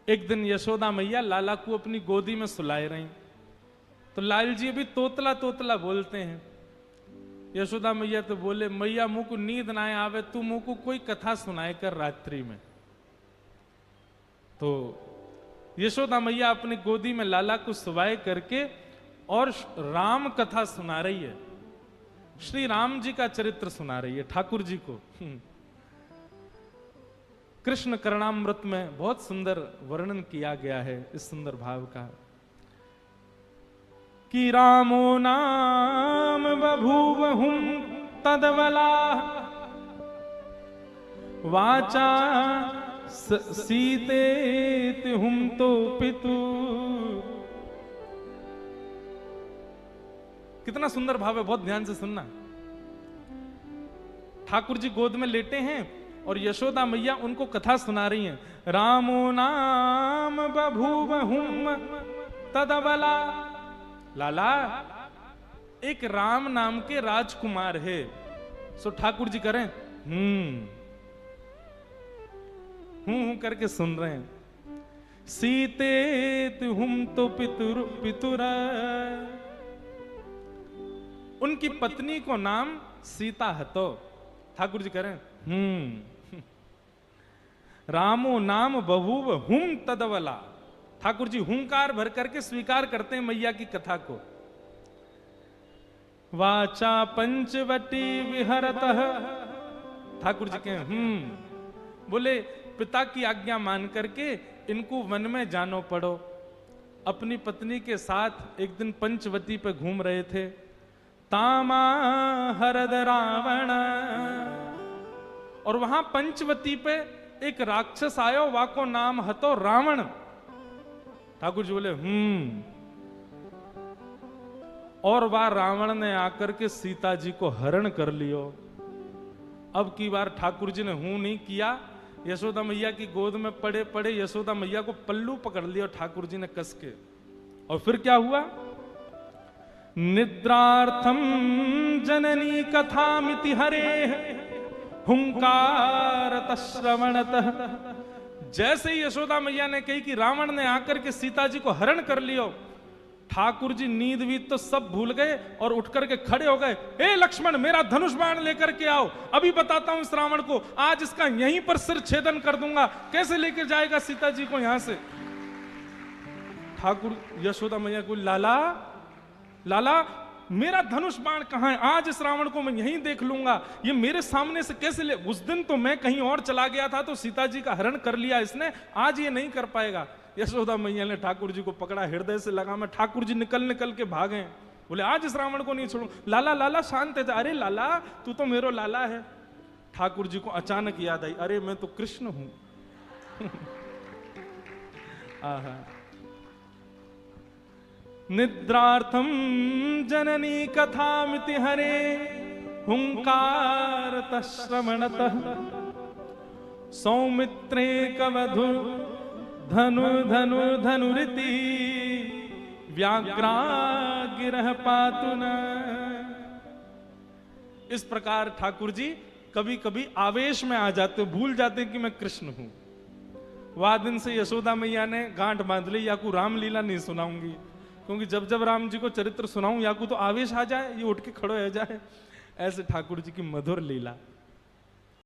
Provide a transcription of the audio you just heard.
एक दिन यशोदा मैया लाला को अपनी गोदी में सुलाए रही, तो लाल जी अभी तोतला तोतला बोलते हैं। यशोदा मैया तो बोले, मैया मुँह को नींद ना आवे, तू मुँह को कोई कथा सुनाए कर रात्रि में। तो यशोदा मैया अपनी गोदी में लाला को सुवाए करके और राम कथा सुना रही है, श्री राम जी का चरित्र सुना रही है ठाकुर जी को। कृष्ण करणामृत में बहुत सुंदर वर्णन किया गया है इस सुंदर भाव का कि रामो नाम बभूवहुं तदवला वाचा सीते हुम तो पितु। कितना सुंदर भाव है, बहुत ध्यान से सुनना। ठाकुर जी गोद में लेटे हैं और यशोदा मैया उनको कथा सुना रही हैं। रामो नाम बभूवहुम तदबला, लाला एक राम नाम के राजकुमार है। सो ठाकुर जी करें हूं करके सुन रहे हैं। सीते तुम तो पितुर, उनकी पत्नी को नाम सीता है। तो ठाकुर जी करें रामो नाम बभूव हुम तदवला। ठाकुर जी हुंकार भर करके स्वीकार करते हैं मैया की कथा को। वाचा पंचवटी विहरतः, ठाकुर जी के बोले पिता की आज्ञा मान करके इनको वन में जानो पड़ो। अपनी पत्नी के साथ एक दिन पंचवटी पे घूम रहे थे। तामा हरद रावण, और वहां पंचवती पे एक राक्षस आयो, वाको नाम हतो रावण। ठाकुर जी बोले और वह रावण ने आकर के सीता जी को हरण कर लियो। अब की बार ठाकुर जी ने हूं नहीं किया, यशोदा मैया की गोद में पड़े पड़े यशोदा मैया को पल्लू पकड़ लिया ठाकुर जी ने कस के। और फिर क्या हुआ? निद्रार्थम जननी कथामिति हरे हुंकारत श्रवणतः। जैसे ही यशोदा मैया ने कही कि रावण ने आकर के सीता जी को हरण कर लियो, ठाकुर जी नींद वीत तो सब भूल गए और उठ करके खड़े हो गए। हे लक्ष्मण, मेरा धनुष बाण लेकर के आओ, अभी बताता हूं इस रावण को, आज इसका यहीं पर सिर छेदन कर दूंगा। कैसे लेकर जाएगा सीता जी को यहां से? ठाकुर यशोदा मैया को, लाला लाला मेरा धनुष बाण कहां है? आज इस रावण को मैं यहीं देख लूंगा, ये मेरे सामने से कैसे ले? उस दिन तो मैं कहीं और चला गया था तो सीता जी का हरण कर लिया इसने, आज ये नहीं कर पाएगा। यशोदा मैया ने ठाकुर जी को पकड़ा, हृदय से लगा में। ठाकुर जी निकल निकल के भागे, बोले आज इस रावण को नहीं छोड़ूं। लाला लाला शांत है। अरे लाला, तू तो मेरो लाला है। ठाकुर जी को अचानक याद आई, अरे मैं तो कृष्ण हूं। आहा। निद्रार्थम जननी कथामिति हरे हुंकारतः श्रवणतः सौमित्रे कवधु धनु धनु धनुरिति व्याघ्रा गिरह पातुना। इस प्रकार ठाकुर जी कभी कभी आवेश में आ जाते, भूल जाते कि मैं कृष्ण हूं। वह दिन से यशोदा मैया ने गांठ बांध ली, या को रामलीला नहीं सुनाऊंगी, क्योंकि जब जब राम जी को चरित्र सुनाऊं या को तो आवेश आ जाए, ये उठ के खड़ो हो जाए। ऐसे ठाकुर जी की मधुर लीला।